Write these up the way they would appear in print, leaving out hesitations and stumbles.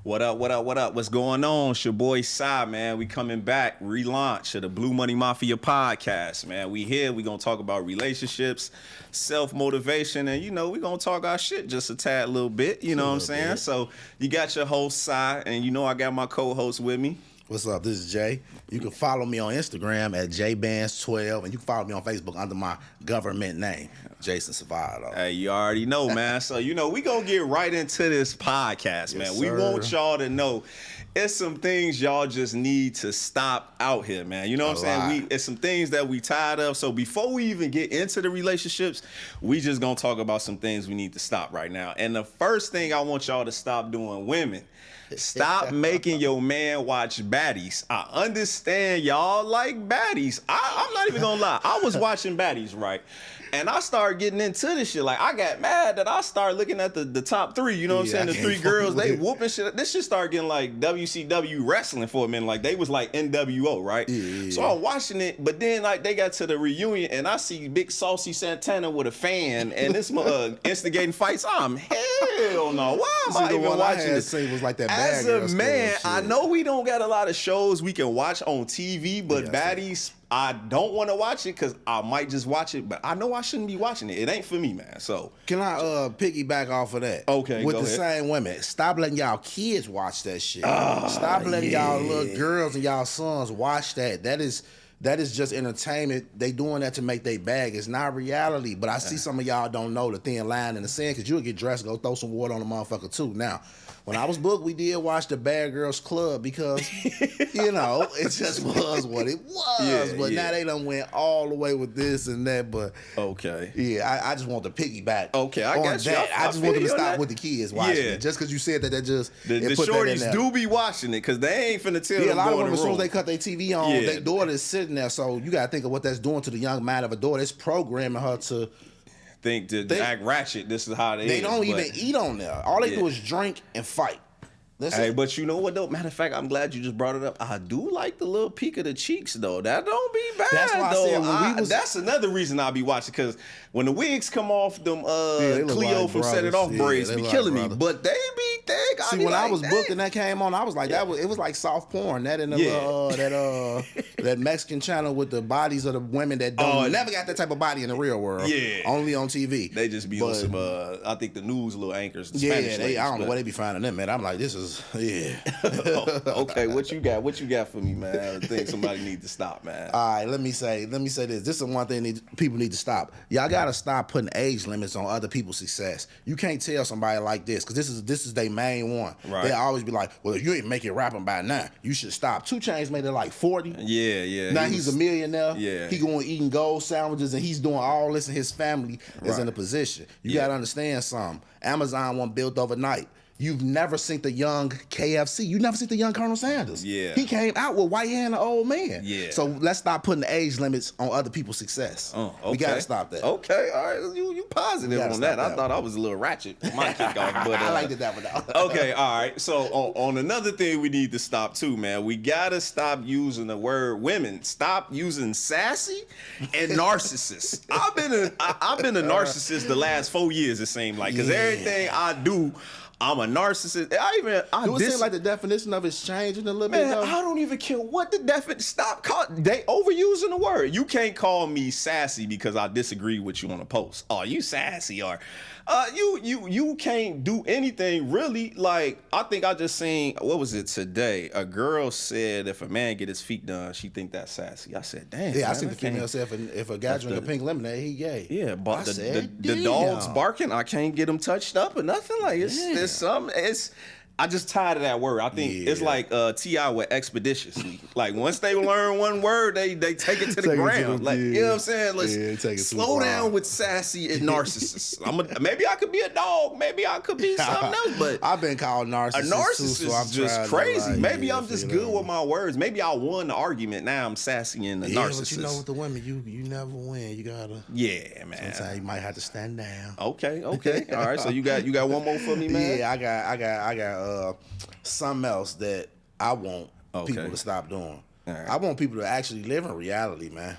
What up, what up, what up? What's going on? It's your boy Sai, man. We coming back, relaunch of the Blue Money Mafia podcast, man. We here, we gonna talk about relationships, self-motivation, and we gonna talk our shit just a tad little bit, you know what I'm saying? So you got your host Sai, and I got my co-host with me. What's up? This is Jay. You can follow me on Instagram at jbands12, and you can follow me on Facebook under my government name, Jason Savado. Hey, you already know, man. So, we going to get right into this podcast, man. Yes, we sir. want y'all to know it's some things y'all just need to stop out here, man. You know what I'm saying? It's some things that we tired of. So before we even get into the relationships, we just going to talk about some things we need to stop right now. And the first thing I want y'all to stop doing, women, stop making your man watch baddies. I understand y'all like baddies. I'm not even gonna lie. I was watching baddies, right? And I started getting into this shit. Like, I got mad that I started looking at the top three. You know what I'm saying? The three girls, they whooping shit. This shit started getting like WCW wrestling for a minute. Like, they was like NWO, right? Yeah. So I'm watching it, but then like they got to the reunion and I see Big Saucy Santana with a fan and this instigating fights. I'm hell no. Why am I even watching this? Was like that As a man, I know we don't got a lot of shows we can watch on TV, but baddies, I don't want to watch it because I might just watch it, but I know I shouldn't be watching it. It ain't for me, man. So can I piggyback off of that? Okay, with go the ahead. Same women, stop letting y'all kids watch that shit. Stop letting y'all little girls and y'all sons watch that. That is just entertainment. They doing that to make their bag. It's not reality. But I see some of y'all don't know the thin line in the sand because you'll get dressed and go throw some water on the motherfucker too. Now, when I was booked, we did watch the Bad Girls Club because, it just was what it was. But now they done went all the way with this and that. But okay. Yeah, I just want to piggyback. Okay, I got you. I just want them to stop with the kids watching it. Just because you said that just the shorties do be watching it because they ain't finna tell them. A lot of them as soon as they cut their TV on, their daughter is sitting there. So you got to think of what that's doing to the young mind of a daughter. It's programming her to think to act ratchet. This is how they don't even eat on there. All they do is drink and fight. Hey, but you know what though? Matter of fact, I'm glad you just brought it up. I do like the little peak of the cheeks though. That don't be bad. That's why though. I said that's another reason I'll be watching because when the wigs come off, them Cleo from Set It Off braids be killing me. But they be thick. See, when I was booked and that came on, I was like, it was like soft porn. That in the that Mexican channel with the bodies of the women that don't never got that type of body in the real world. Yeah, only on TV. They just be on some. I think the news little anchors. Spanish ladies, I don't know where they be finding them, man. I'm like, this is. Okay, what you got? What you got for me, man? I think somebody need to stop, man. All right, let me say this. This is one thing people need to stop. Y'all gotta stop putting age limits on other people's success. You can't tell somebody like this because this is their main one. Right. They always be like, well, if you ain't making rapping by now, you should stop. 2 Chainz made it like 40. Yeah. Now he's a millionaire. Yeah. He going eating gold sandwiches and he's doing all this and his family is in a position. You gotta understand something. Amazon wasn't built overnight. You've never seen the young KFC. You never seen the young Colonel Sanders. Yeah. He came out with white hair and an old man. Yeah. So let's stop putting the age limits on other people's success. Okay. We got to stop that. Okay. All right. You positive on that. I thought I was a little ratchet. My kick off. But, I liked it that one though. Okay. All right. So on another thing we need to stop too, man. We got to stop using the word women. Stop using sassy and narcissist. I've been a narcissist the last 4 years, it seemed like. Because everything I do, I'm a narcissist. Do it seem like the definition of it's changing a little bit? Man, I don't even care what the definition. Stop they overusing the word. You can't call me sassy because I disagree with you on a post. Oh, you sassy or you can't do anything really. Like I think I just seen, what was it today? A girl said if a man get his feet done, she think that's sassy. I said, damn. Yeah, man, I seen the female say if a guy drink a pink lemonade, he gay. Yeah, but the dog's barking. I can't get him touched up or nothing. Like it's something. I just tired of that word. I think it's like T.I. with expeditiously. Like once they learn one word, they take it to the ground. Like you know what I'm saying? Let's slow down with sassy and narcissist. Maybe I could be a dog. Maybe I could be something else. But I've been called narcissist. A narcissist too, so is just crazy. Maybe I'm just good with my words. Maybe I won the argument. Now I'm sassy and a narcissist. But you know, with the women, you never win. You gotta. Yeah, man. Sometimes you might have to stand down. Okay. All right. So you got one more for me, man. Yeah, I got something else that I want people to stop doing. Right. I want people to actually live in reality, man.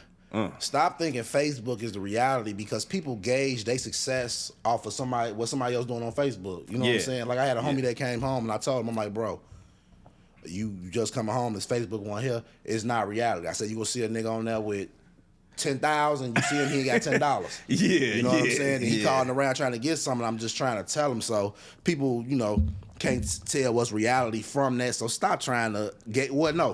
Stop thinking Facebook is the reality, because people gauge their success off of what somebody else doing on Facebook. You know what I'm saying? Like, I had a homie that came home, and I told him, I'm like, bro, you just coming home, this Facebook one here is not reality. I said, you gonna see a nigga on there with 10,000, you see him, he ain't got $10. You know what I'm saying? And he calling around trying to get something. I'm just trying to tell him. So people, can't tell what's reality from that. So stop trying to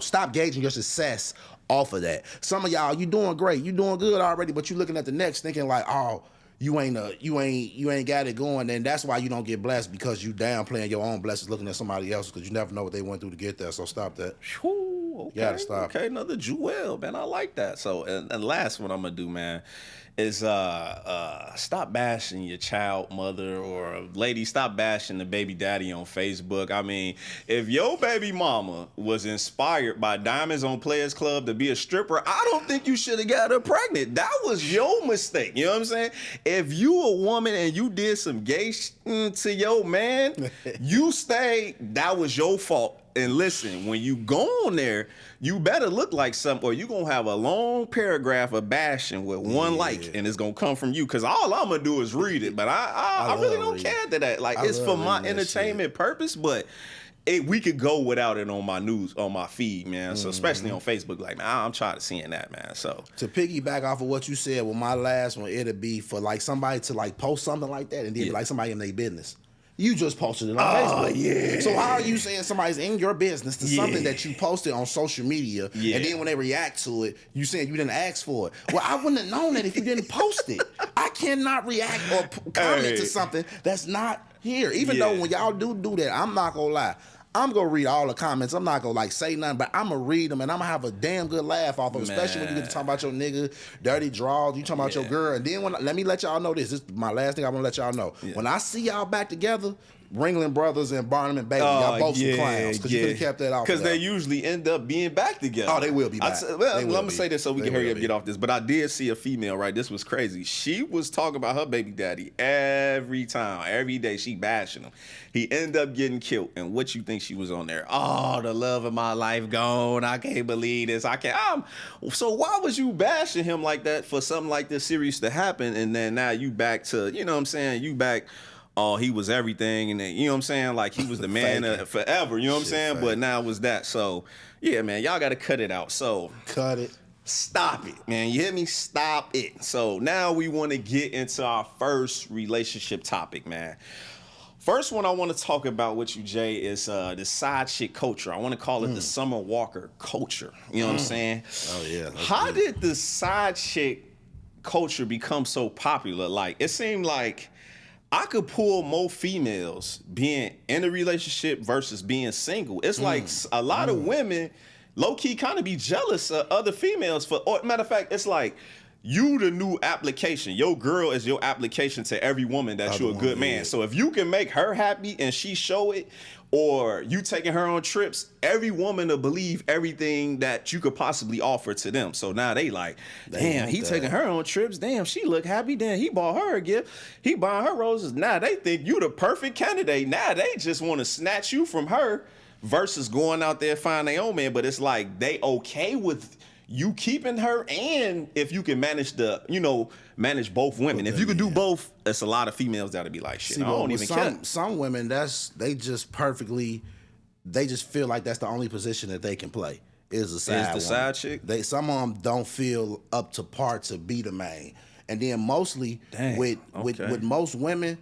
stop gauging your success off of that. Some of y'all, you doing great, you doing good already, but you looking at the next thinking like, oh, you ain't got it going, and that's why you don't get blessed, because you downplaying your own blessings, looking at somebody else, because you never know what they went through to get there. So stop that. Okay. You gotta stop. Okay, another jewel, man. I like that. So, and last one I'm gonna do, man, is stop bashing your child mother, or lady, stop bashing the baby daddy on Facebook. I mean, if your baby mama was inspired by Diamonds on Players Club to be a stripper, I don't think you should have got her pregnant. That was your mistake. You know what I'm saying? If you a woman and you did some gay to your man, you stayed, that was your fault. And listen, when you go on there, you better look like something, or you're going to have a long paragraph of bashing with one like, and it's going to come from you. Because all I'm going to do is read it. But I really don't care to that. Like, it's for my entertainment purpose, but we could go without it on my news, on my feed, man. So especially on Facebook, like, man, I'm tired of seeing that, man. So to piggyback off of what you said, well, my last one, it'll be for like somebody to like post something like that and then be like somebody in their business. You just posted it on Facebook. Yeah. So how are you saying somebody's in your business to something that you posted on social media, and then when they react to it, you saying you didn't ask for it? Well, I wouldn't have known that if you didn't post it. I cannot react or comment to something that's not here. Even though when y'all do that, I'm not gonna lie, I'm gonna read all the comments. I'm not gonna like say nothing, but I'm gonna read them, and I'm gonna have a damn good laugh off of them, especially when you get to talk about your nigga, dirty draws, you talking about your girl. And then let me let y'all know this. This is my last thing I want to let y'all know. When I see y'all back together, Ringling Brothers and Barnum and Bailey, y'all both some clowns, because you could have kept that off. Because they usually end up being back together. Oh, they will be back. Let me say this so we can hurry up and get off this. But I did see a female, right? This was crazy. She was talking about her baby daddy every time, every day. She bashing him. He ended up getting killed. And what you think she was on there? Oh, the love of my life gone. I can't believe this. I can't. So why was you bashing him like that for something like this serious to happen? And then now you back to, you know what I'm saying? You back. Oh, he was everything, and then, you know what I'm saying? Like, he was the man forever, you know what I'm saying? Fake. But now it was that. So, yeah, man, y'all got to cut it out. So, cut it. Stop it, man. You hear me? Stop it. So, now we want to get into our first relationship topic, man. First one I want to talk about with you, Jay, is the side chick culture. I want to call it the Summer Walker culture. You know what I'm saying? Oh, yeah. How did the side chick culture become so popular? Like, it seemed like I could pull more females being in a relationship versus being single. It's like a lot of women low-key kind of be jealous of other females or matter of fact, it's like you the new application. Your girl is your application to every woman that you're a good man. So if you can make her happy and she show it, or you taking her on trips, every woman will believe everything that you could possibly offer to them. So now they like, damn, he taking her on trips. Damn, she look happy. Damn, he bought her a gift. He buying her roses. Now they think you the perfect candidate. Now they just want to snatch you from her versus going out there find their own man. But it's like they okay with you keeping her, and if you can manage manage both women. If you can do both, it's a lot of females that'll be like, shit, I don't even care. Some women, they just feel like that's the only position that they can play is the side chick. Some of them don't feel up to par to be the main. And then mostly with most women,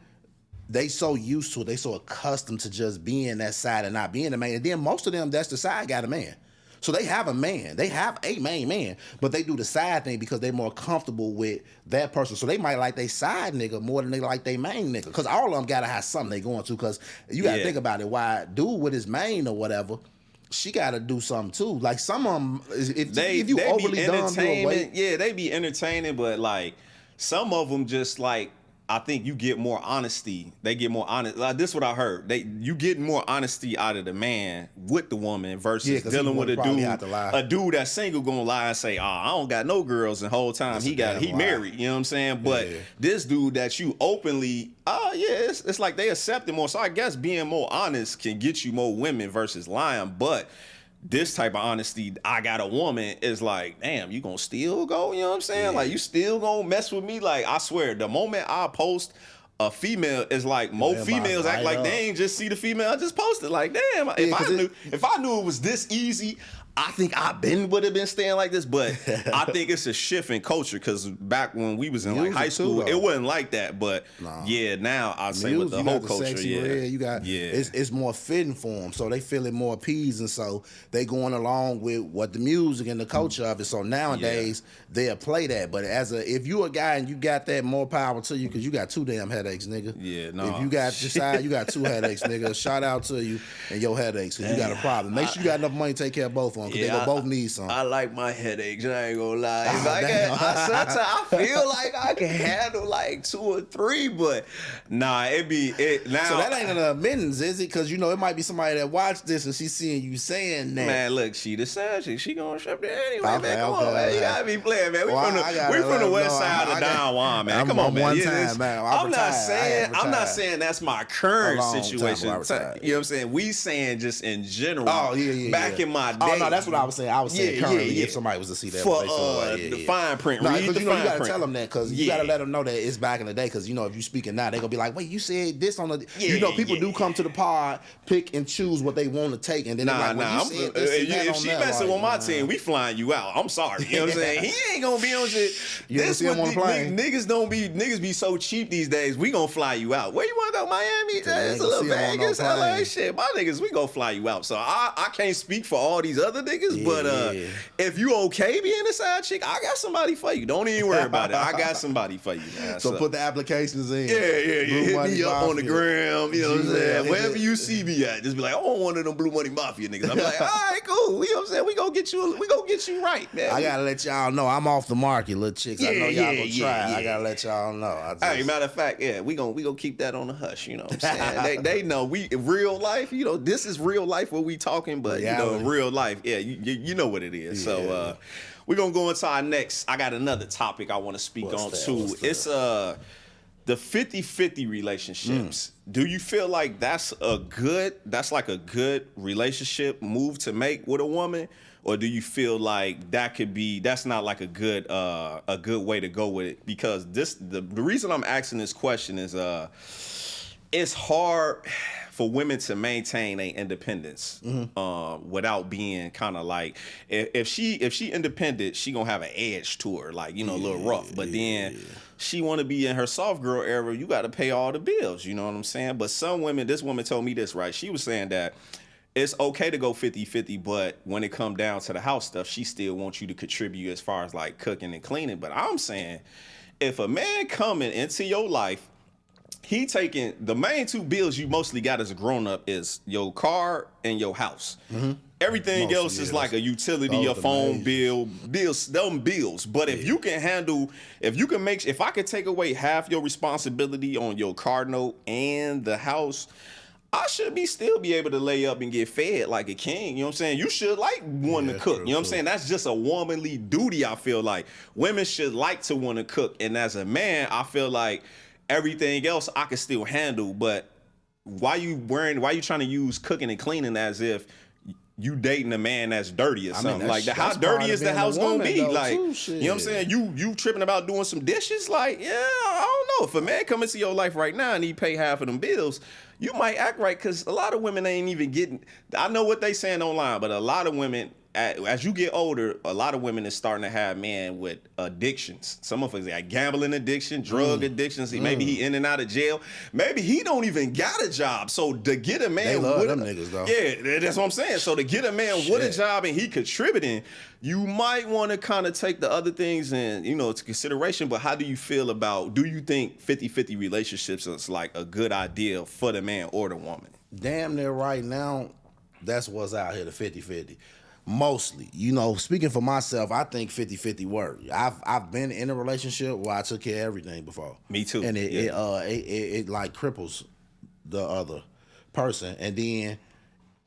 they so used to it, they so accustomed to just being that side and not being the main. And then most of them, that's the side got a man. So they have a man. They have a main man, but they do the side thing because they're more comfortable with that person. So they might like their side nigga more than they like their main nigga. Because all of them got to have something they going to. Because you got to think about it. Why dude with his main or whatever, she got to do something too. Like some of them, if you overly dumb, they be entertaining, but like some of them just like, I think you get more honesty. They get more honest. Like, this is what I heard. You get more honesty out of the man with the woman versus dealing with a dude that's single gonna lie and say, I don't got no girls, and the whole time he married. You know what I'm saying? But this dude that you openly, it's like they accept him more. So I guess being more honest can get you more women versus lying. But this type of honesty, I got a woman, is like, damn, you gonna still go? You know what I'm saying? Like, you still gonna mess with me? Like, I swear, the moment I post a female, is like more females act like they ain't just see the female I just posted. Like, damn, if I knew it was this easy, I think I would have been staying like this, but I think it's a shift in culture, because back when we was in like high school, it wasn't like that. But now I say with the whole culture, it's more fitting for them, so they feel it more appeasing, so they going along with what the music and the culture of it. So nowadays they'll play that. But if you a guy and you got that, more power to you, because you got 2 damn headaches, nigga. If you got your side, you got 2 headaches, nigga. Shout out to you and your headaches, because you got a problem. Make sure you got enough money to take care of both of them. Because they gonna both need some. I like my headaches. I ain't gonna lie. Sometimes I feel like I can handle like 2 or 3, but nah, now. So that ain't an admittance, is it? Because it might be somebody that watched this and she seeing you saying that. Man, look, she the side chick. She gonna shop there anyway, man. Come on, man. You gotta be playing, man. We from the west side of Don Juan, man. Come on, man. I'm not saying that's my current situation. You know what I'm saying? We saying just in general. Oh yeah. Back in my day. Oh no, that's what I was saying. I was saying currently, if somebody was to see that, for the fine print, read the fine print. You gotta tell them that, because you gotta let them know that it's back in the day. Because if you speaking now, they gonna be like, wait, you said this on the. People do come to the pod, pick and choose what they want to take, and then they're like, well, you said this if she messing with my team, we flying you out. I'm sorry, you know what I'm saying? He ain't gonna be on shit. This what niggas be so cheap these days. We gonna fly you out. Where you wanna go? Miami? It's a little Vegas, LA shit. My niggas, we gonna fly you out. So I can't speak for all these other niggas, but if you okay being a side chick, I got somebody for you. Don't even worry about it. I got somebody for you, man. So put the applications in. Hit me up on the gram. You know what I'm saying? Wherever you see me at, just be like, I want one of them Blue Money Mafia niggas. I'm like, all right, cool. You know what I'm saying? We gonna get you right, man. I gotta let y'all know I'm off the market, little chicks. I know y'all gonna try. I gotta let y'all know. Hey, matter of fact, we gonna keep that on the hush. You know what I'm saying? they know we real life. This is real life what we talking, but real life, you know what it is. So we're gonna go into our next. I got another topic I want to speak on too. It's the 50-50 relationships. Do you feel like that's like a good relationship move to make with a woman? Or do you feel like that's not like a good way to go with it? Because the reason I'm asking this question is it's hard for women to maintain their independence without being kind of like, if she independent, she gonna have an edge to her, like, a little rough. But then she want to be in her soft girl era, you got to pay all the bills. You know what I'm saying? But some women, this woman told me this, right? She was saying that it's okay to go 50-50, but when it come down to the house stuff, she still wants you to contribute as far as like cooking and cleaning. But I'm saying, if a man coming into your life, he taking the main 2 bills you mostly got as a grown up is your car and your house. Everything else is like a utility, a phone bills. But if you can handle, if I could take away half your responsibility on your car note and the house, I should still be able to lay up and get fed like a king. You know what I'm saying? You should like want to cook. You know what I'm saying? That's just a womanly duty, I feel like. Women should like to want to cook. And as a man, I feel like everything else I can still handle. But why you trying to use cooking and cleaning as if you dating a man that's dirty or something? Like, how dirty is the house gonna be? Like, you know what I'm saying? You tripping about doing some dishes? Like, I don't know. If a man come into your life right now and he pay half of them bills, you might act right, because a lot of women ain't even getting. I know what they saying online, but a lot of women, as you get older, a lot of women is starting to have men with addictions. Some of us got gambling addiction, drug addictions. Maybe he in and out of jail. Maybe he don't even got a job. So to get a man, they love them niggas though. Yeah, that's what I'm saying. So to get a man with a job and he contributing, you might want to kind of take the other things into consideration. But how do you feel about? Do you think 50-50 relationships is like a good idea for the man or the woman? Damn near right now, that's what's out here, the 50-50. Mostly, speaking for myself, I think 50-50 work. I've been in a relationship where I took care of everything before. Me too. And it like cripples the other person. And then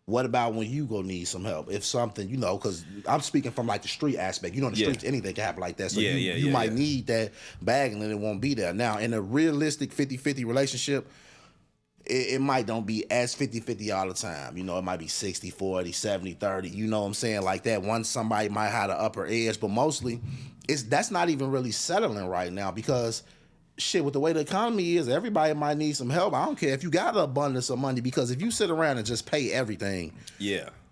what about when you go need some help? If something, because I'm speaking from like the street aspect. In the streets, anything can happen like that. So you might need that bag and then it won't be there. Now, in a realistic 50-50 relationship, it might don't be as 50-50 all the time. You know, it might be 60-40, 70-30. You know what I'm saying? Like that. Once somebody might have the upper edge, but mostly that's not even really settling right now because shit, with the way the economy is, everybody might need some help. I don't care if you got an abundance of money, because if you sit around and just pay everything,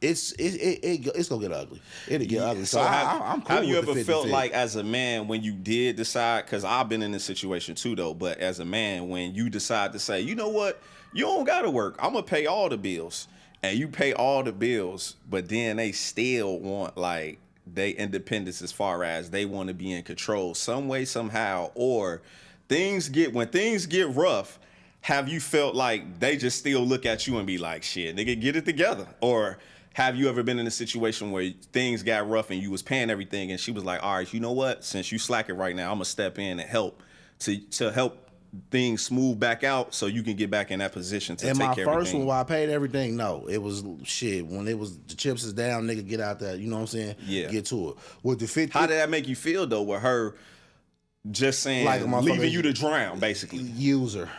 it's gonna get ugly. It'll get ugly. So I'm cool. Have you with ever the 50-50. felt like as a man when you did decide? Because I've been in this situation too, though. But as a man, when you decide to say, you know what, you don't gotta work, I'm gonna pay all the bills, and you pay all the bills, but then they still want like they independence as far as they want to be in control some way, somehow, or when things get rough, have you felt like they just still look at you and be like, shit, nigga, get it together? Or have you ever been in a situation where things got rough and you was paying everything and she was like, all right, you know what? Since you slacking right now, I'm gonna step in and help to help things smooth back out so you can get back in that position to take care of everything. In my first one where I paid everything, no. It was shit. When it was the chips is down, nigga, get out there. You know what I'm saying? Yeah. Get to it. With the 50, how did that make you feel though with her just saying, like, leaving you to drown, basically? User.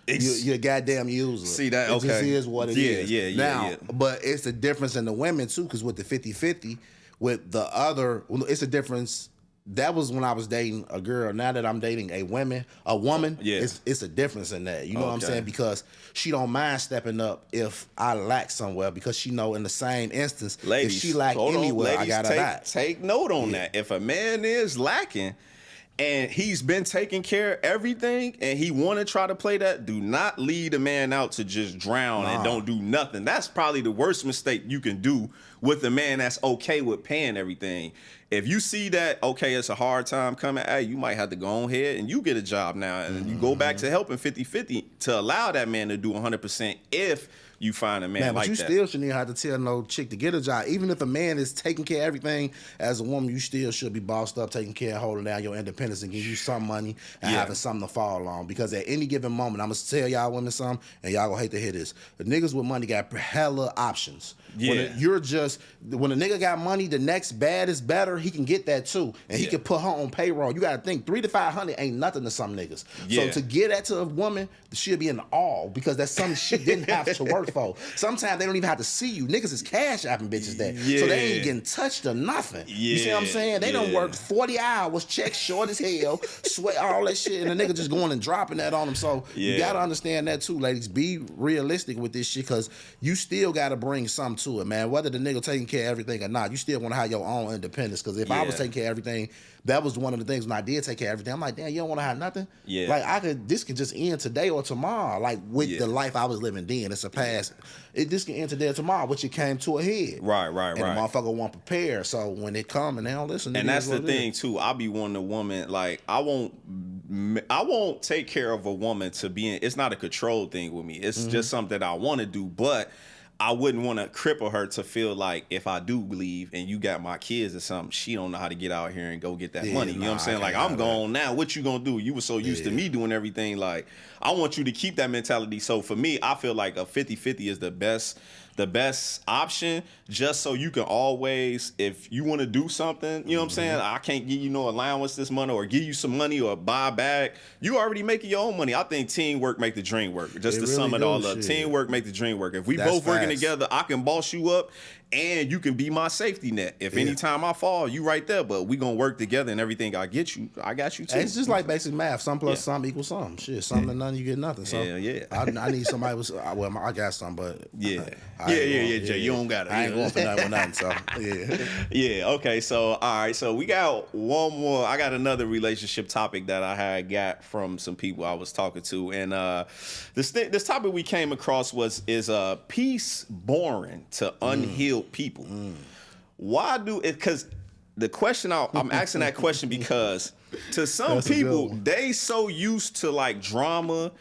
You're a goddamn user. See that? Okay. It just is what it is. Yeah. Now, but it's a difference in the women too, because with the 50-50, with the other, it's a difference. That was when I was dating a girl. Now that I'm dating a woman, it's a difference in that. You know what I'm saying? Because she don't mind stepping up if I lack somewhere, because she know in the same instance, ladies, if she lack anywhere, I got her back. Take note on that. If a man is lacking and he's been taking care of everything and he want to try to play that, do not lead a man out to just drown and don't do nothing. That's probably the worst mistake you can do with a man that's okay with paying everything. If you see that, okay, it's a hard time coming, hey, you might have to go ahead and you get a job now and you go back to helping 50-50 to allow that man to do 100% if you find a man like that. But you still shouldn't have to tell no chick to get a job. Even if a man is taking care of everything, as a woman, you still should be bossed up, taking care and holding down your independence and giving you some money and having something to fall on. Because at any given moment, I'm going to tell y'all women something, and y'all going to hate to hear this. The niggas with money got hella options. When a nigga got money, the next bad is better, he can get that too. And he can put her on payroll. You got to think, $300 to $500 ain't nothing to some niggas. So to get that to a woman, she'll be in awe, because that's something she didn't have to work for. Sometimes they don't even have to see you. Niggas is cash apping bitches that. So they ain't getting touched or nothing. You see what I'm saying? They done worked 40 hours, checks short as hell, sweat, all that shit, and the nigga just going and dropping that on them. So you got to understand that too, ladies. Be realistic with this shit, because you still got to bring something to it, man. Whether the nigga taking care of everything or not, you still want to have your own independence. Because if I was taking care of everything, that was one of the things when I did take care of everything. I'm like, damn, you don't want to have nothing? Like, this could just end today or tomorrow. Like, with the life I was living then, it's a past. This can end today or tomorrow, which it came to a head. Right. And the motherfucker won't prepare. So when they come and they don't listen, and that's the thing too. I'll be wanting a woman, like, I won't take care of a woman to be in. It's not a control thing with me. It's just something that I want to do, but I wouldn't want to cripple her to feel like if I do leave and you got my kids or something, she don't know how to get out here and go get that money. You know what I'm saying? Like, I'm gone now. What you gonna do? You were so used to me doing everything. Like, I want you to keep that mentality. So for me, I feel like a 50-50 is the best option, just so you can always, if you want to do something, you know what I'm saying, I can't give you no allowance this month or give you some money or buy back. You already making your own money. I think teamwork make the dream work. Just to sum it all up, teamwork make the dream work. If we both working together, I can boss you up and you can be my safety net. If anytime I fall, you right there. But we gonna work together, and everything I got you too. It's just like basic math. Some plus some equals some. Shit, something and none, you get nothing. So I need somebody with, well, I got some, but Jay, you don't got it. I ain't going for nothing with nothing. So okay. So all right. So we got one more. I got another relationship topic that I had got from some people I was talking to, and this topic we came across is peace boring to unhealed people? Why do it? Because the question I'm asking that question because to some people, they so used to like drama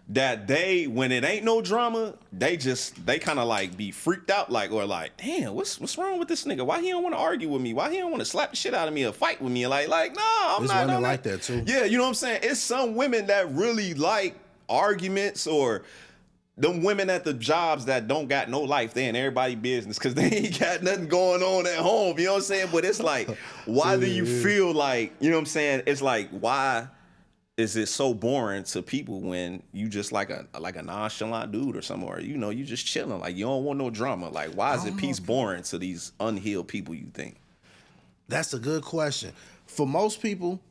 that when it ain't no drama, they kind of like be freaked out, like, or like, damn, what's wrong with this nigga? Why he don't want to argue with me? Why he don't want to slap the shit out of me or fight with me? Like, nah, I'm not women like that too. Yeah, you know what I'm saying? It's some women that really like arguments, or them women at the jobs that don't got no life, they in everybody business because they ain't got nothing going on at home. You know what I'm saying? But it's like, why do you feel like, you know what I'm saying? It's like, why is it so boring to people when you just like a nonchalant dude or something, or you just chilling, like you don't want no drama? Like, why is it peace boring to these unhealed people, you think? That's a good question. For most people,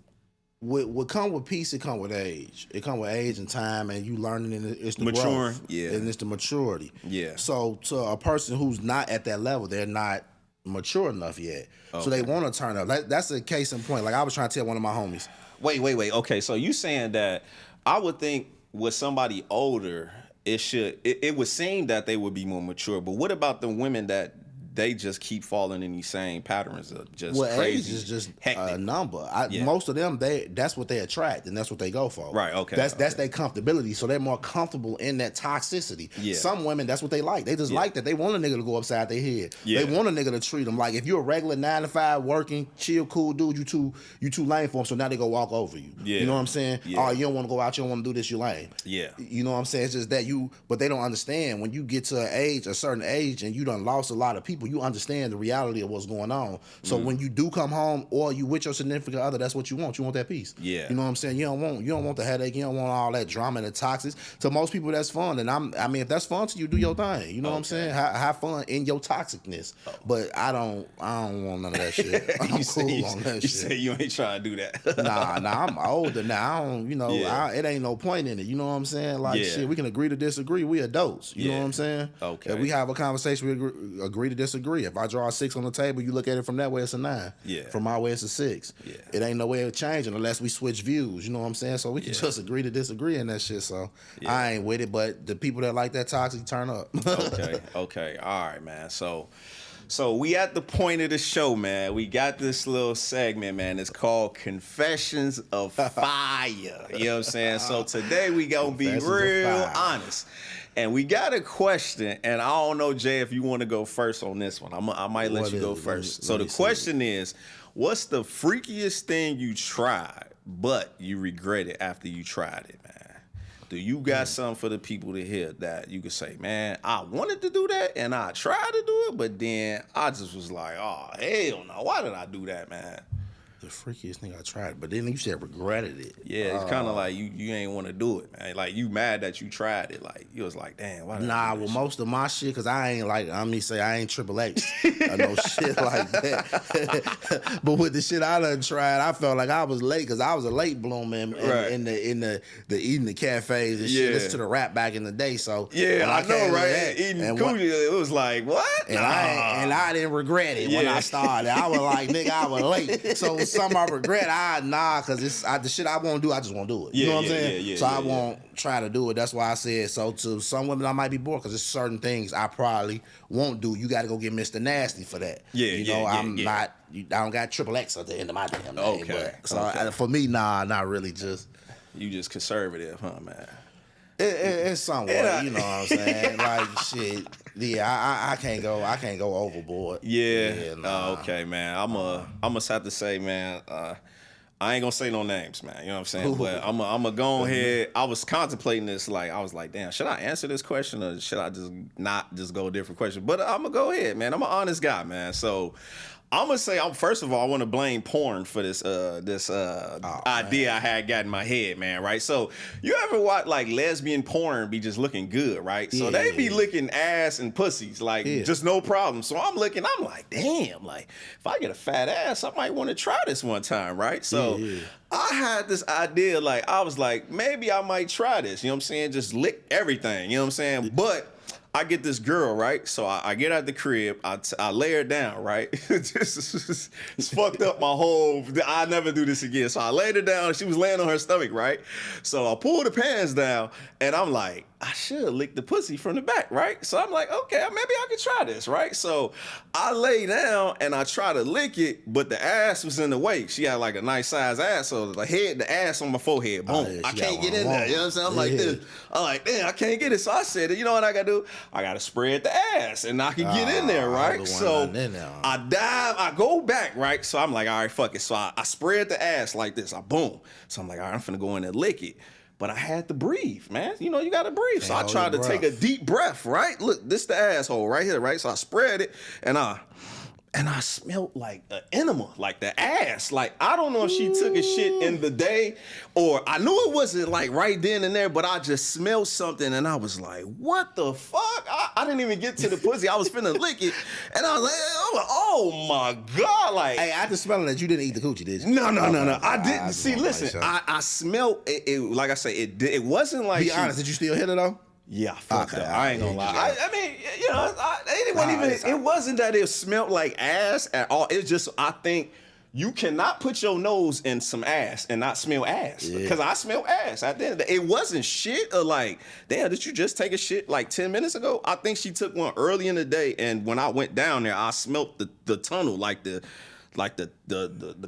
what come with peace, it come with age. It come with age and time, and you learning, and it's the maturing, growth, yeah, and it's the maturity. Yeah. So to a person who's not at that level, they're not mature enough yet. Okay. So they want to turn up. That's a case in point. Like I was trying to tell one of my homies. Wait. Okay, so you saying that I would think with somebody older, it would seem that they would be more mature. But what about the women that they just keep falling in these same patterns of just crazy? Age is just hectic. a number. Most of them, that's what they attract, and that's what they go for. Right. Okay. That's their comfortability. So they're more comfortable in that toxicity. Yeah. Some women, that's what they like. They just like that. They want a nigga to go upside their head. Yeah. They want a nigga to treat them like, if you're a regular 9 to 5 working, chill, cool dude, you too lame for them. So now they go walk over you. Yeah. You know what I'm saying? Yeah. Oh, you don't want to go out. You don't want to do this. You lame. Yeah. You know what I'm saying? It's just that but they don't understand when you get to a certain age, and you done lost a lot of people. You understand the reality of what's going on. So when you do come home, or you with your significant other, that's what you want. You want that peace. Yeah. You know what I'm saying? You don't want the headache. You don't want all that drama and the toxics. To most people, that's fun. And I mean, if that's fun to you, do your thing. You know what I'm saying? Have fun in your toxicness. But I don't want none of that shit. I'm cool on that shit. You say you ain't trying to do that. Nah, I'm older now. I don't, it ain't no point in it. You know what I'm saying? Like, shit, we can agree to disagree. We adults. You know what I'm saying? Okay. If we have a conversation, we agree to disagree. If I draw a 6 on the table, you look at it from that way, it's a 9. Yeah. From my way, it's a 6. Yeah. It ain't no way of changing unless we switch views. You know what I'm saying? So we can just agree to disagree in that shit. So I ain't with it, but the people that like that toxic, turn up. Okay. All right, man. So we at the point of the show, man. We got this little segment, man. It's called Confessions of Fire. You know what I'm saying? So today we gonna be real honest. And we got a question, and I don't know, Jay, if you want to go first on this one. I might let you go first. So the question is, what's the freakiest thing you tried, but you regret it after you tried it, man? Do you got something for the people to hear that you could say, man, I wanted to do that, and I tried to do it, but then I just was like, oh, hell no, why did I do that, man? The freakiest thing I tried, but then you said regretted it. Yeah, it's kind of like you ain't want to do it, man. Like, you mad that you tried it. Like, you was like, damn, why did I do that shit? Most of my shit, because I ain't like, I ain't Triple X. I know shit like that. But with the shit I done tried, I felt like I was late, because I was a late bloomer in the eating the cafes and shit. Listen to the rap back in the day. So yeah, I know, right? Eating coochie, it was like, what? And I didn't regret it when I started. I was like, nigga, I was late. So some I regret, because it's the shit I won't do, I just won't do it. You know what I'm saying? So I won't try to do it. That's why I said, so to some women I might be bored, because there's certain things I probably won't do. You got to go get Mr. Nasty for that. I don't got Triple X at the end of my damn name. Okay. For me, not really. Just you just conservative, huh, man? It's somewhat, you know what I'm saying? Like, shit. Yeah, I can't go overboard. Okay, man. I'm gonna have to say, man, I ain't gonna say no names, man. You know what I'm saying? But I'm gonna go ahead. I was contemplating this, like, I was like, damn, should I answer this question, or should I just not just go a different question? But I'm gonna go ahead, man. I'm an honest guy, man. So I'm gonna say, first of all, I want to blame porn for this idea I had got in my head, man. Right? So you ever watch like lesbian porn be just looking good, right? So they be licking ass and pussies, like just no problem. So I'm like, damn, like if I get a fat ass, I might want to try this one time, right? So I had this idea, like I was like, maybe I might try this. You know what I'm saying? Just lick everything. You know what I'm saying? But I get this girl, right? So I get out the crib, I lay her down, right? It's fucked up my whole, I never do this again. So I laid her down, she was laying on her stomach, right? So I pulled the pants down, and I'm like, I should lick the pussy from the back, right? So I'm like, okay, maybe I could try this, right? So I lay down and I try to lick it, but the ass was in the way. She had like a nice size ass, so the ass on my forehead, boom. I can't get in there, you know what I'm saying? I'm like this. I'm like, damn, I can't get it. So I said, you know what I gotta do? I gotta spread the ass and I can get in there, right? So I dive, I go back, right? So I'm like, all right, fuck it. So I spread the ass like this, boom. So I'm like, all right, I'm finna go in and lick it. But I had to breathe, man. You know, you got to breathe. So I tried to take a deep breath, right? Look, this the asshole right here, right? So I spread it, and and I smelled like an enema, like the ass. Like, I don't know if she took a shit in the day, or I knew it wasn't like right then and there, but I just smelled something and I was like, what the fuck? I didn't even get to the pussy. I was finna lick it. And I was like, oh my God. Like, hey, after smelling that, you didn't eat the coochie, did you? No. I didn't. See, listen, I smelled it. Like I say, it wasn't like. Be honest, did you still hit it though? Yeah, fuck that. I ain't gonna lie. I mean, you know, it wasn't that it smelled like ass at all. It's just, I think you cannot put your nose in some ass and not smell ass. Because I smell ass. At the end of the day, it wasn't shit or like, damn, did you just take a shit like 10 minutes ago? I think she took one early in the day, and when I went down there, I smelled the tunnel, like the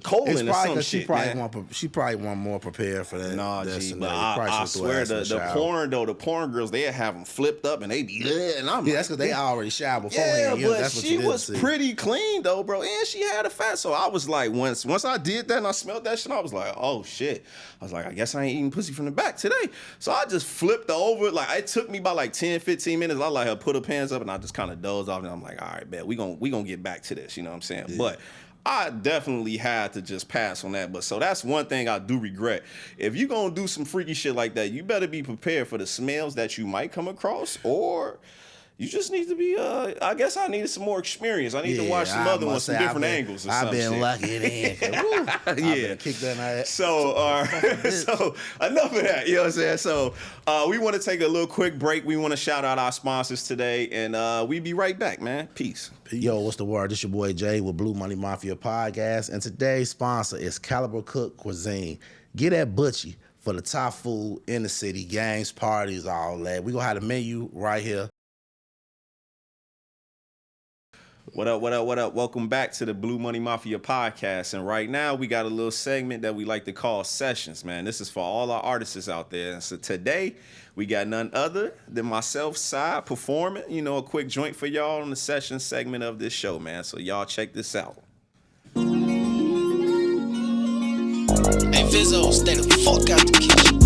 colon or some shit. She probably want more prepared for that. Nah, but I swear the porn girls, they have them flipped up and they be and I'm that's because they already showered beforehand. Yeah, but she was pretty clean though, bro, and she had a fat. So I was like, once I did that and I smelled that shit, I was like, oh shit. I was like, I guess I ain't eating pussy from the back today. So I just flipped over. Like, it took me about like 10, 15 minutes. I like her put her pants up and I just kind of dozed off, and I'm like, all right, bet we gonna get back to this. You know what I'm saying? Yeah. But I definitely had to just pass on that. But so that's one thing I do regret. If you're going to do some freaky shit like that, you better be prepared for the smells that you might come across, or you just need to be, I guess I needed some more experience. I need to watch some other ones, some different angles or something. I've been lucky in. Yeah. Kick that ass. So, so enough of that, you know what I'm saying? So we want to take a little quick break. We want to shout out our sponsors today, and we be right back, man. Peace. Yo, what's the word? This your boy Jay with Blue Money Mafia Podcast, and today's sponsor is Caliber Cook Cuisine. Get at Butchie for the top food in the city, gangs, parties, all that. We gonna have the menu right here. What up? Welcome back to the Blue Money Mafia Podcast. And right now we got a little segment that we like to call Sessions, man. This is for all our artists out there. And so today we got none other than myself, Sai, performing, you know, a quick joint for y'all on the Sessions segment of this show, man. So y'all check this out. Hey, Vizzo, stay the fuck out the kitchen.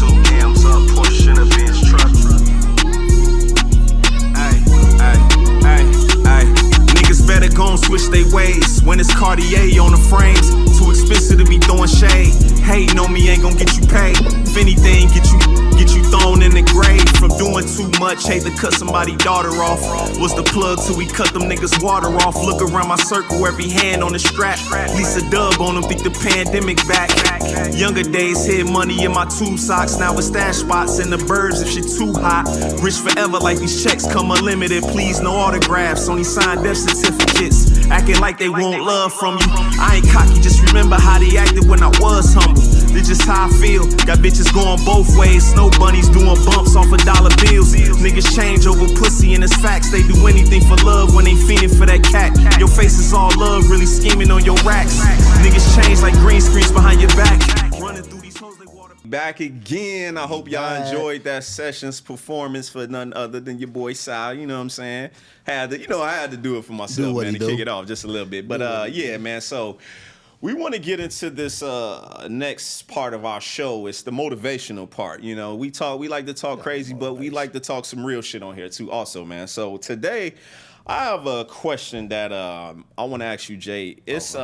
2 M's up, pushing a bench truck. Niggas better gon' switch they ways when it's Cartier on the frames. Too expensive to be throwing shade. Hating on me ain't gon' get you paid. If anything, get you thrown in the grave from doing too much. Hate to cut somebody's daughter off. Was the plug till we cut them niggas water off. Look around my circle, every hand on the strap. Lisa Dub on them, think the pandemic back. Younger days hid money in my tube socks. Now it's stash spots in the birds if shit too hot. Rich forever like these checks come unlimited. Please no autographs, only signed death certificates. Acting like they want love from you. I ain't cocky, just remember how they acted when I was humble. This just how I feel. Got bitches going both ways. Snow bunnies doing bumps off of dollar bills. Niggas change over pussy and it's facts. They do anything for love when they fiending for that cat. Your face is all love, really scheming on your racks. Niggas change like green screens behind your back. Running through these hoes like water. Back again. I hope y'all enjoyed that Sessions performance for none other than your boy Sal. You know what I'm saying? I had to do it for myself, man, to kick it off just a little bit. But yeah, man. So we want to get into this next part of our show. It's the motivational part. You know, we like to talk crazy, but we like to talk some real shit on here too also, man. So today I have a question that I want to ask you, Jay. It's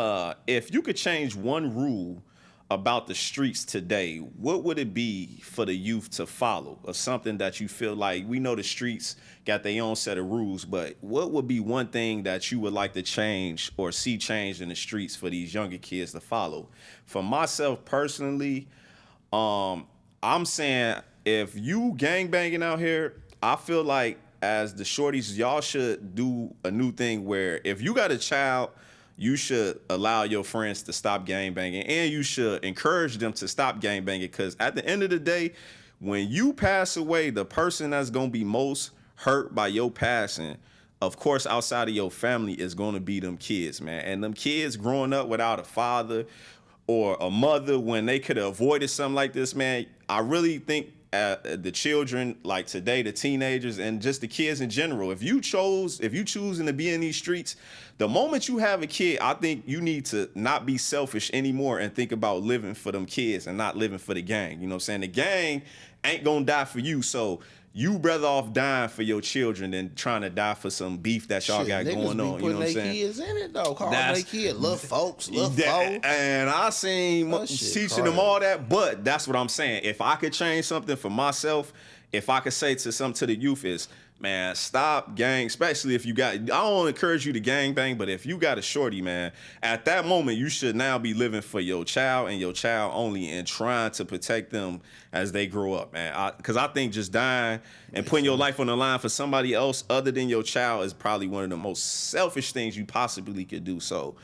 if you could change one rule about the streets today, what would it be for the youth to follow, or something that you feel like, we know the streets got their own set of rules, but what would be one thing that you would like to change or see changed in the streets for these younger kids to follow? For myself personally, I'm saying if you gangbanging out here, I feel like as the shorties, y'all should do a new thing where if you got a child, you should allow your friends to stop gangbanging, and you should encourage them to stop gangbanging, because at the end of the day, when you pass away, the person that's going to be most hurt by your passing, of course, outside of your family, is going to be them kids, man. And them kids growing up without a father or a mother, when they could have avoided something like this, man, I really think the children like today, the teenagers, and just the kids in general, if you choosing to be in these streets, the moment you have a kid, I think you need to not be selfish anymore and think about living for them kids and not living for the gang. You know what I'm saying? The gang ain't gonna die for you. So you better off dying for your children than trying to die for some beef that y'all got going on. You know what I'm saying? Kids in it though. Call their kids little folks, folks. And I seen teaching them all that, but that's what I'm saying. If I could change something for myself, if I could say to the youth is, man, stop gang, especially if you got, I don't encourage you to gang bang, but if you got a shorty, man, at that moment, you should now be living for your child and your child only and trying to protect them as they grow up, man. Because I think just dying and putting your life on the line for somebody else other than your child is probably one of the most selfish things you possibly could do. So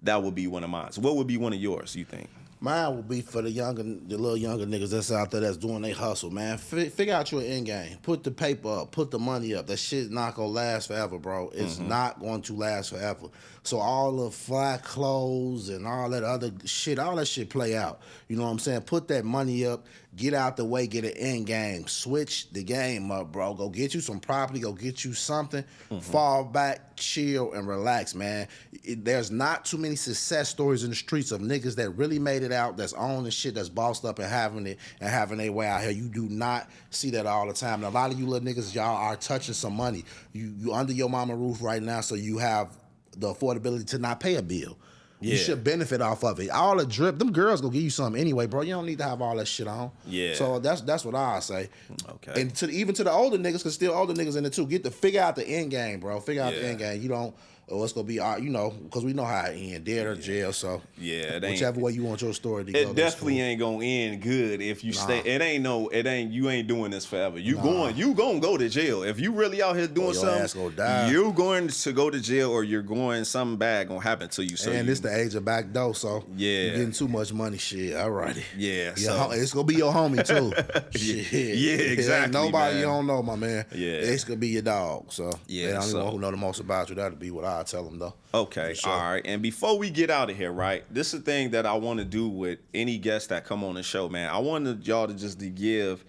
that would be one of mine. So what would be one of yours, you think? Mine will be for the little younger niggas that's out there that's doing their hustle, man. Figure out your end game. Put the paper up. Put the money up. That shit not gonna last forever, bro. It's not going to last forever. So all the fly clothes and all that other shit, all that shit play out. You know what I'm saying? Put that money up. Get out the way. Get an end game. Switch the game up, bro. Go get you some property. Go get you something. Fall back, chill, and relax, man. There's not too many success stories in the streets of niggas that really made it out, that's owning shit, that's bossed up and having it and having their way out here. You do not see that all the time. And a lot of you little niggas, y'all are touching some money. You under your mama roof right now, so you have the affordability to not pay a bill. Yeah. You should benefit off of it. All the drip, them girls gonna give you something anyway, bro. You don't need to have all that shit on. Yeah. So that's what I say. Okay. And even to the older niggas, cause still older niggas in it too. Figure out the end game, bro. Figure out the end game. You don't. It's gonna be, you know, because we know how it ends, dead or jail. So whichever way you want your story to go. It definitely ain't gonna end good if you stay. You ain't doing this forever. You gonna go to jail if you really out here doing something. You're going to go to jail, or something bad gonna happen to you. So it's the age of back door. So you're getting too much money. Shit, alrighty. Yeah. So it's gonna be your homie too. Shit. Yeah, exactly. Nobody man. You don't know, my man. Yeah. It's gonna be your dog. So yeah. The only one who know the most about you, that'll be what I tell them though. Okay, sure. All right. And before we get out of here, right, this is the thing that I want to do with any guests that come on the show, man. I wanted y'all to give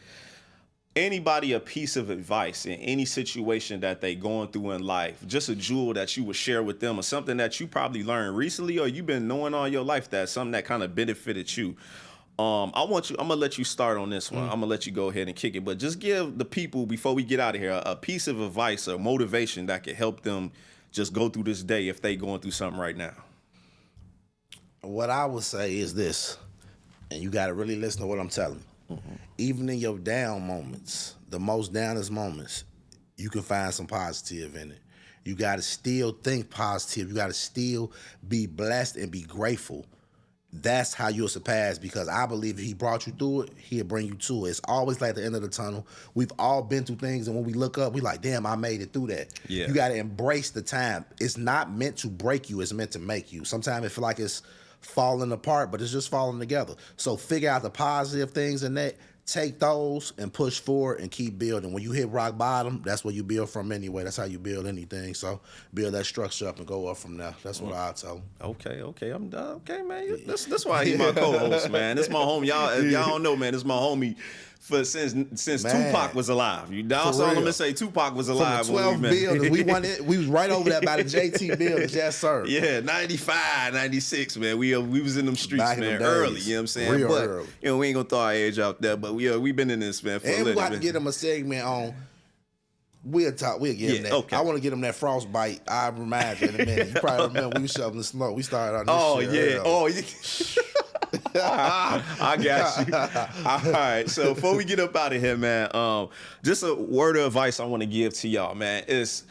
anybody a piece of advice in any situation that they going through in life, just a jewel that you would share with them, or something that you probably learned recently or you've been knowing all your life, that's something that kind of benefited you. I'm gonna let you start on this one. I'm gonna let you go ahead and kick it, but just give the people, before we get out of here, a piece of advice or motivation that could help them just go through this day if they going through something right now. What I would say is this, and you got to really listen to what I'm telling you. Even in your down moments, the most downest moments, you can find some positive in it. You got to still think positive. You got to still be blessed and be grateful. That's how you'll surpass, because I believe if he brought you through it, he'll bring you to it. It's always like the end of the tunnel. We've all been through things, and when we look up, we like, damn, I made it through that. Yeah. You got to embrace the time. It's not meant to break you. It's meant to make you. Sometimes it feel like it's falling apart, but it's just falling together. So figure out the positive things in that. Take those and push forward and keep building. When you hit rock bottom, that's where you build from anyway. That's how you build anything. So build that structure up and go up from there. That's what I tell them. Okay, I'm done. Okay, man. That's why he's my co-host, man. This my homie. Y'all don't know, man. This is my homie since Tupac was alive. That's all I'm gonna say. Tupac was alive. From the 12 buildings. We was right over that by the JT buildings. Yes, sir. Yeah, 95, 96, man. We was in them streets, back man, early. You know what I'm saying? Real but early. You know, we ain't gonna throw our age out there, but we been in this, man, for a little bit. And we got to get them a segment on. We'll get them that. Okay. I want to get them that frostbite. I remind you in a minute. You probably remember we was shoveling the smoke. We started on this shit. Oh, yeah. I got you. All right. So before we get up out of here, man, just a word of advice I want to give to y'all, man, is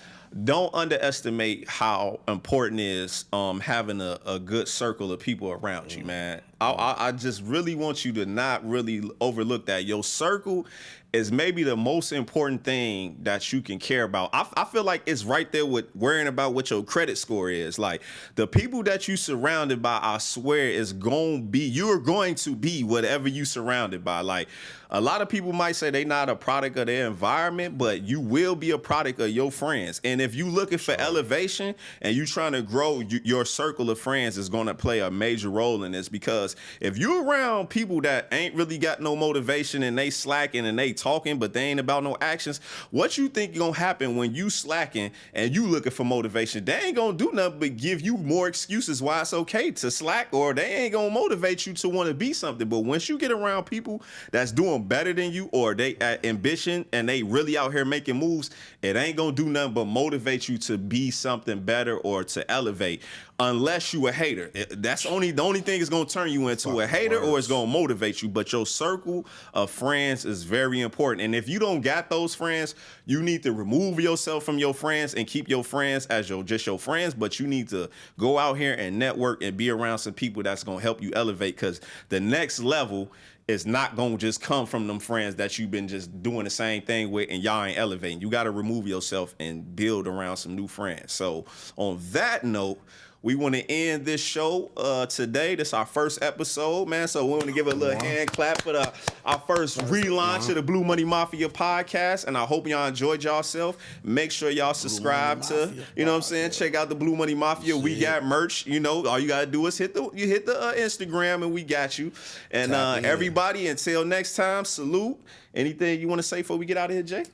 don't underestimate how important it is having a good circle of people around you, man. I just really want you to not really overlook that. Your circle is maybe the most important thing that you can care about. I feel like it's right there with worrying about what your credit score is. Like, the people that you surrounded by, I swear, you're going to be whatever you surrounded by. Like, a lot of people might say they not a product of their environment, but you will be a product of your friends. And if you looking for elevation and you trying to grow, your circle of friends is going to play a major role in this, because because if you're around people that ain't really got no motivation and they slacking and they talking, but they ain't about no actions, what you think gonna happen when you slacking and you looking for motivation? They ain't gonna do nothing but give you more excuses why it's okay to slack, or they ain't gonna motivate you to want to be something. But once you get around people that's doing better than you, or they at ambition and they really out here making moves, it ain't gonna do nothing but motivate you to be something better or to elevate. Unless you a hater, that's the only thing is gonna turn you into a hater, or it's gonna motivate you. But your circle of friends is very important, and if you don't got those friends, you need to remove yourself from your friends and keep your friends as just your friends. But you need to go out here and network and be around some people that's gonna help you elevate, because the next level is not gonna just come from them friends that you've been just doing the same thing with and y'all ain't elevating. You gotta remove yourself and build around some new friends. So on that note, we want to end this show today. This is our first episode, man. So we want to give a little hand clap for our first relaunch of the Blue Money Mafia podcast. And I hope y'all enjoyed yourself. Make sure y'all subscribe to, you know what I'm saying? Check out the Blue Money Mafia. We got merch. You know, all you got to do is hit the Instagram and we got you. And everybody, until next time, salute. Anything you want to say before we get out of here, Jay?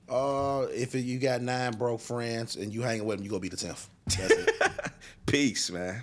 If you got 9 broke friends and you hanging with them, you gonna be the 10th. That's it. Peace, man.